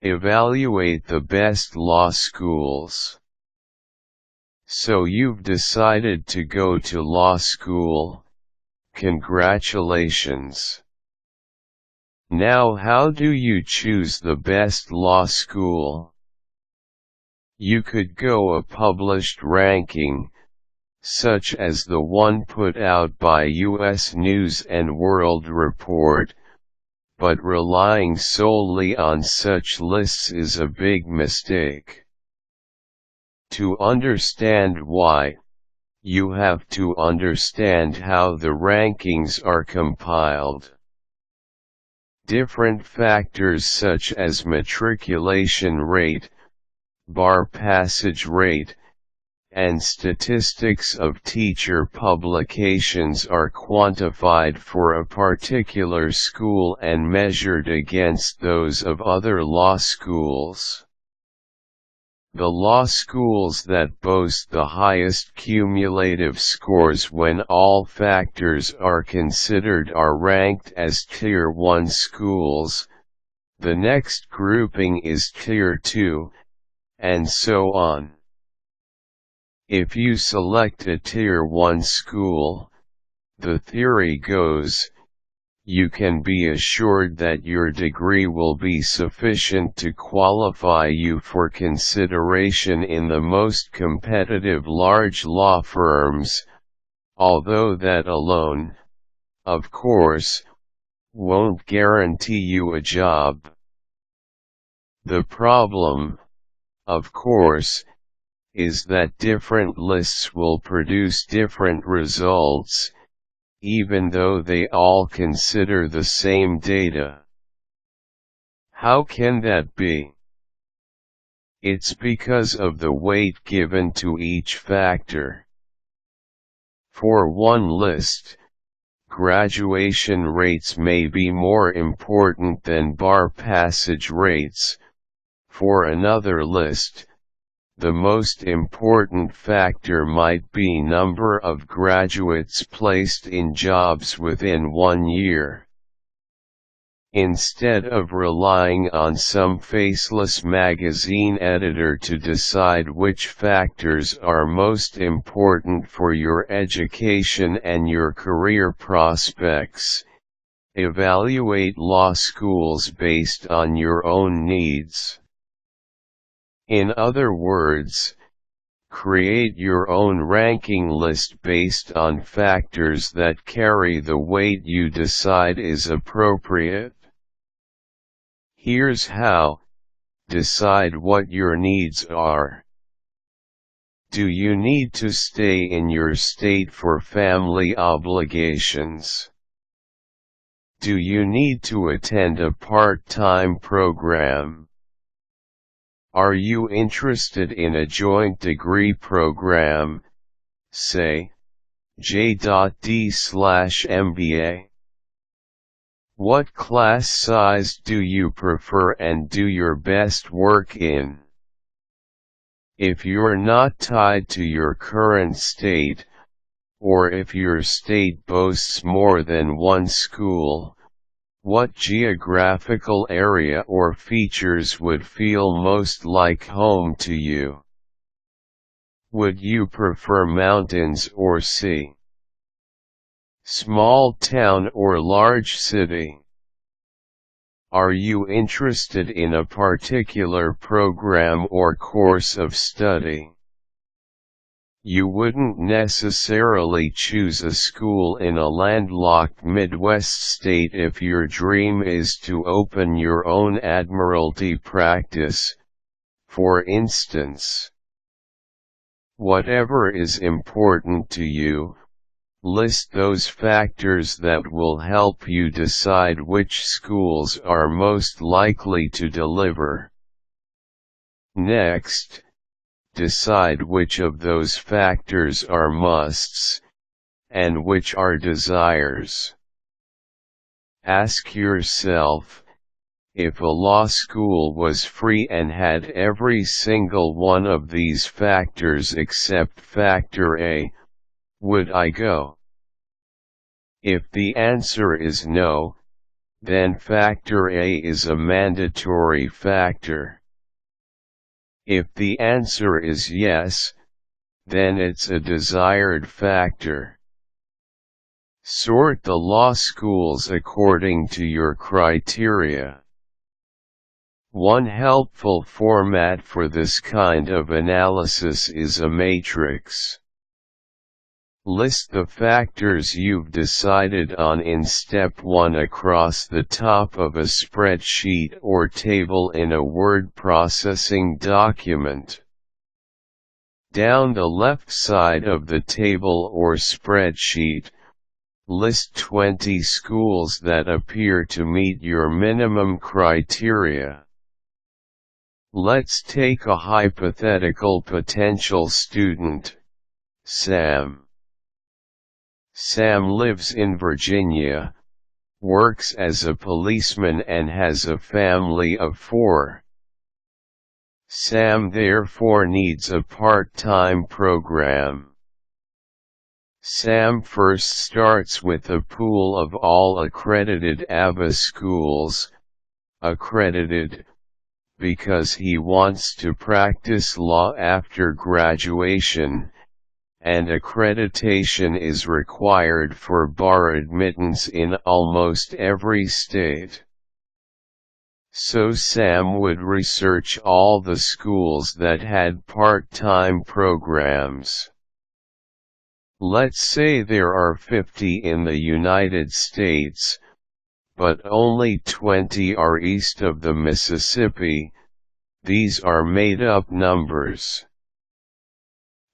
Evaluate the best law schools. So you've decided to go to law school. Congratulations. Now how do you choose the best law school? You could go a published ranking, such as the one put out by U.S. News and World Report, but relying solely on such lists is a big mistake. To understand why, you have to understand how the rankings are compiled. Different factors such as matriculation rate, bar passage rate, and statistics of teacher publications are quantified for a particular school and measured against those of other law schools. The law schools that boast the highest cumulative scores when all factors are considered are ranked as Tier 1 schools, the next grouping is Tier 2, and so on. If you select a Tier 1 school, the theory goes, you can be assured that your degree will be sufficient to qualify you for consideration in the most competitive large law firms, although that alone, of course, won't guarantee you a job. The problem, of course, is that different lists will produce different results, even though they all consider the same data. How can that be? It's because of the weight given to each factor. For one list, graduation rates may be more important than bar passage rates. For another list, the most important factor might be number of graduates placed in jobs within 1 year. Instead of relying on some faceless magazine editor to decide which factors are most important for your education and your career prospects, evaluate law schools based on your own needs. In other words, create your own ranking list based on factors that carry the weight you decide is appropriate. Here's how: decide what your needs are. Do you need to stay in your state for family obligations? Do you need to attend a part-time program? Are you interested in a joint degree program, say, J.D/MBA? What class size do you prefer and do your best work in? If you're not tied to your current state, or if your state boasts more than one school, what geographical area or features would feel most like home to you? Would you prefer mountains or sea? Small town or large city? Are you interested in a particular program or course of study? You wouldn't necessarily choose a school in a landlocked Midwest state if your dream is to open your own admiralty practice, for instance. Whatever is important to you, list those factors that will help you decide which schools are most likely to deliver. Next, decide which of those factors are musts, and which are desires. Ask yourself, if a law school was free and had every single one of these factors except factor A, would I go? If the answer is no, then factor A is a mandatory factor. If the answer is yes, then it's a desired factor. Sort the law schools according to your criteria. One helpful format for this kind of analysis is a matrix. List the factors you've decided on in step 1 across the top of a spreadsheet or table in a word processing document. Down the left side of the table or spreadsheet, list 20 schools that appear to meet your minimum criteria. Let's take a hypothetical potential student, Sam. Sam lives in Virginia, works as a policeman and has a family of 4. Sam therefore needs a part-time program. Sam first starts with a pool of all accredited AVA schools, accredited, because he wants to practice law after graduation, and accreditation is required for bar admittance in almost every state. So Sam would research all the schools that had part-time programs. Let's say there are 50 in the United States, but only 20 are east of the Mississippi. These are made-up numbers.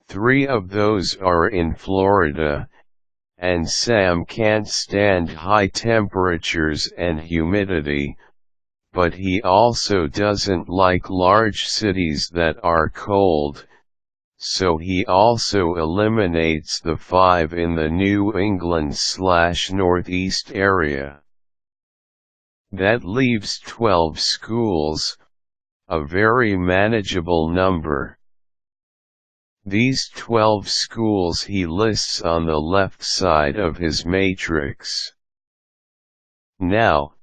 3 of those are in Florida, and Sam can't stand high temperatures and humidity, but he also doesn't like large cities that are cold, so he also eliminates the 5 in the New England/Northeast area. That leaves 12 schools, a very manageable number. These 12 schools he lists on the left side of his matrix. Now,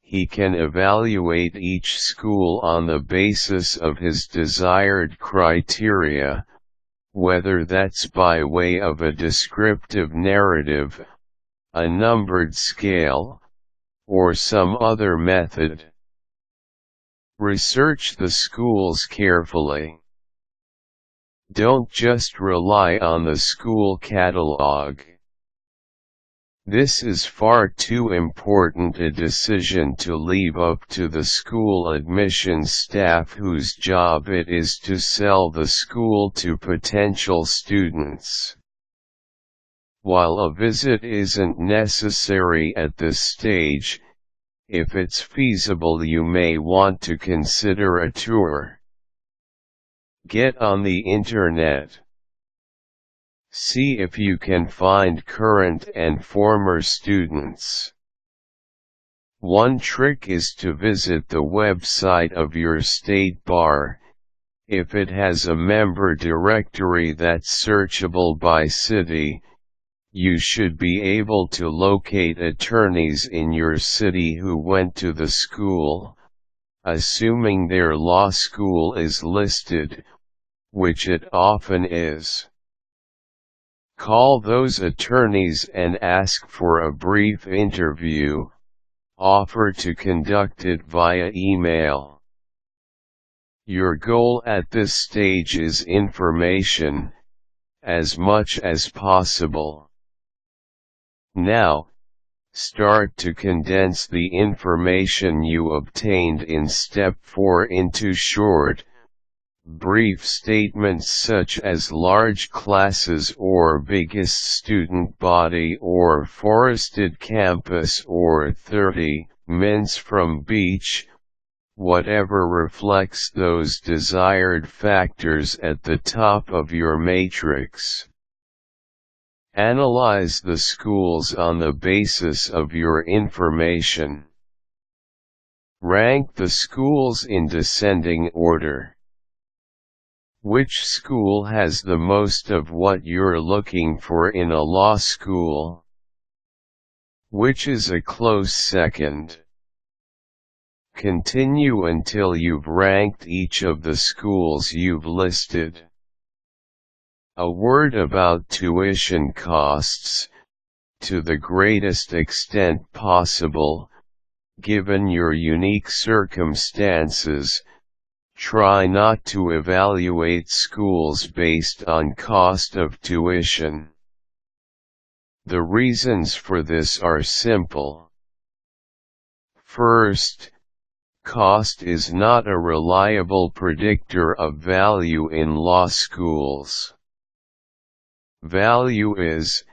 he can evaluate each school on the basis of his desired criteria, whether that's by way of a descriptive narrative, a numbered scale, or some other method. Research the schools carefully. Don't just rely on the school catalog. This is far too important a decision to leave up to the school admissions staff whose job it is to sell the school to potential students. While a visit isn't necessary at this stage, if it's feasible you may want to consider a tour. Get on the internet. See if you can find current and former students. One trick is to visit the website of your state bar. If it has a member directory that's searchable by city, you should be able to locate attorneys in your city who went to the school, assuming their law school is listed, which it often is. Call those attorneys and ask for a brief interview. Offer to conduct it via email. Your goal at this stage is information, as much as possible. Now, start to condense the information you obtained in step 4 into short, brief statements such as large classes or biggest student body or forested campus or 30 minutes from beach, whatever reflects those desired factors at the top of your matrix. Analyze the schools on the basis of your information. Rank the schools in descending order. Which school has the most of what you're looking for in a law school? which is a close second. Continue until you've ranked each of the schools you've listed. A word about tuition costs. To the greatest extent possible, given your unique circumstances, try not to evaluate schools based on cost of tuition. The reasons for this are simple. First, cost is not a reliable predictor of value in law schools. Value is,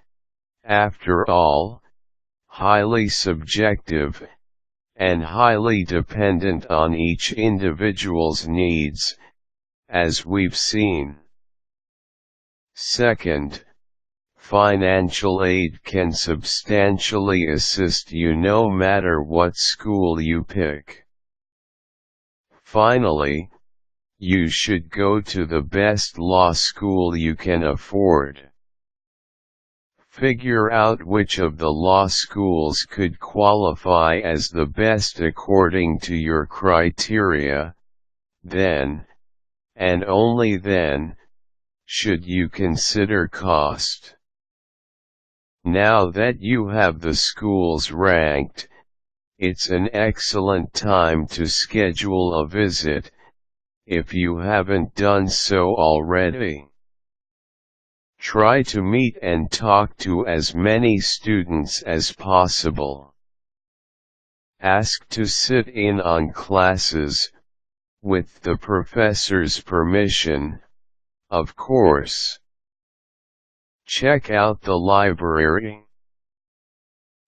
after all, highly subjective, and highly dependent on each individual's needs, as we've seen. Second, financial aid can substantially assist you no matter what school you pick. Finally, you should go to the best law school you can afford. Figure out which of the law schools could qualify as the best according to your criteria. Then, and only then, should you consider cost. Now that you have the schools ranked, it's an excellent time to schedule a visit, if you haven't done so already. Try to meet and talk to as many students as possible. Ask to sit in on classes, with the professor's permission, of course. Check out the library.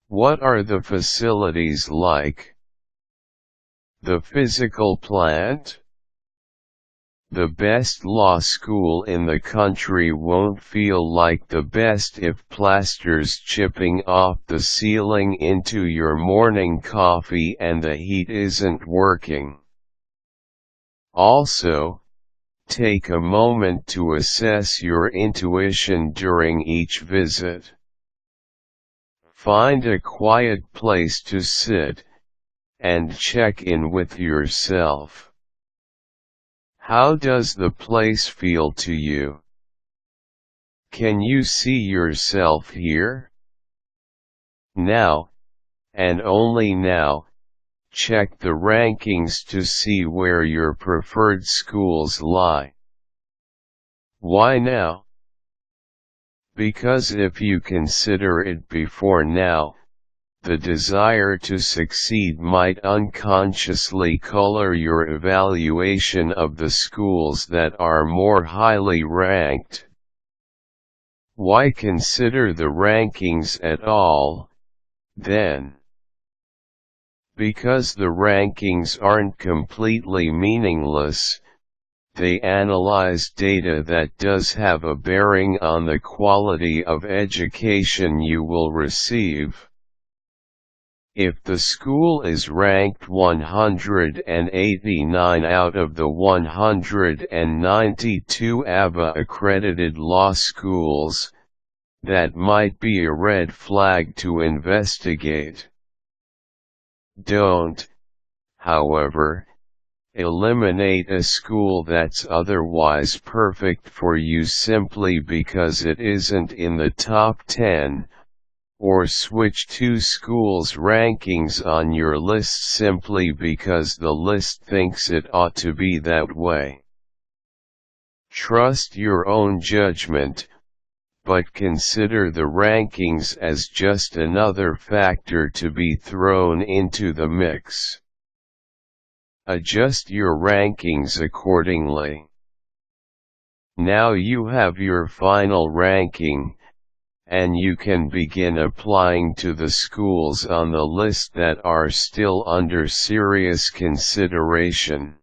What are the facilities like? The physical plant? The best law school in the country won't feel like the best if plaster's chipping off the ceiling into your morning coffee and the heat isn't working. Also, take a moment to assess your intuition during each visit. Find a quiet place to sit, and check in with yourself. How does the place feel to you? Can you see yourself here? Now, and only now, check the rankings to see where your preferred schools lie. Why now? Because if you consider it before now, the desire to succeed might unconsciously color your evaluation of the schools that are more highly ranked. Why consider the rankings at all, then? Because the rankings aren't completely meaningless, they analyze data that does have a bearing on the quality of education you will receive. If the school is ranked 189 out of the 192 ABA-accredited law schools, that might be a red flag to investigate. Don't, however, eliminate a school that's otherwise perfect for you simply because it isn't in the top 10. Or switch two schools' rankings on your list simply because the list thinks it ought to be that way. Trust your own judgment, but consider the rankings as just another factor to be thrown into the mix. Adjust your rankings accordingly. Now you have your final ranking, and you can begin applying to the schools on the list that are still under serious consideration.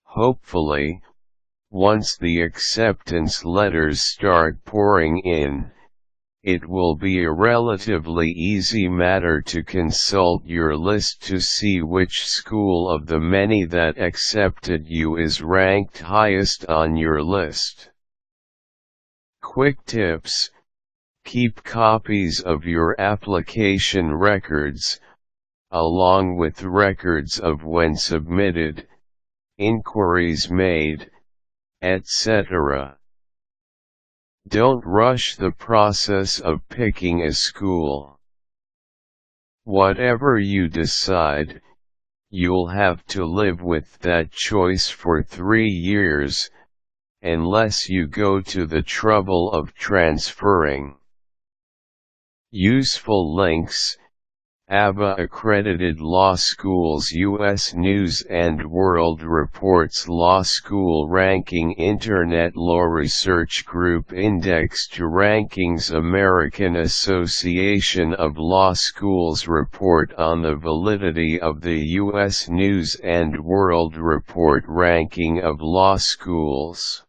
Hopefully, once the acceptance letters start pouring in, it will be a relatively easy matter to consult your list to see which school of the many that accepted you is ranked highest on your list. Quick tips: Keep copies of your application records, along with records of when submitted, inquiries made, etc. Don't rush the process of picking a school. Whatever you decide, you'll have to live with that choice for 3 years, unless you go to the trouble of transferring. Useful links: ABA Accredited Law Schools, U.S. News & World Reports, Law School Ranking, Internet Law Research Group Index to Rankings, American Association of Law Schools Report on the validity of the U.S. News & World Report Ranking of Law Schools.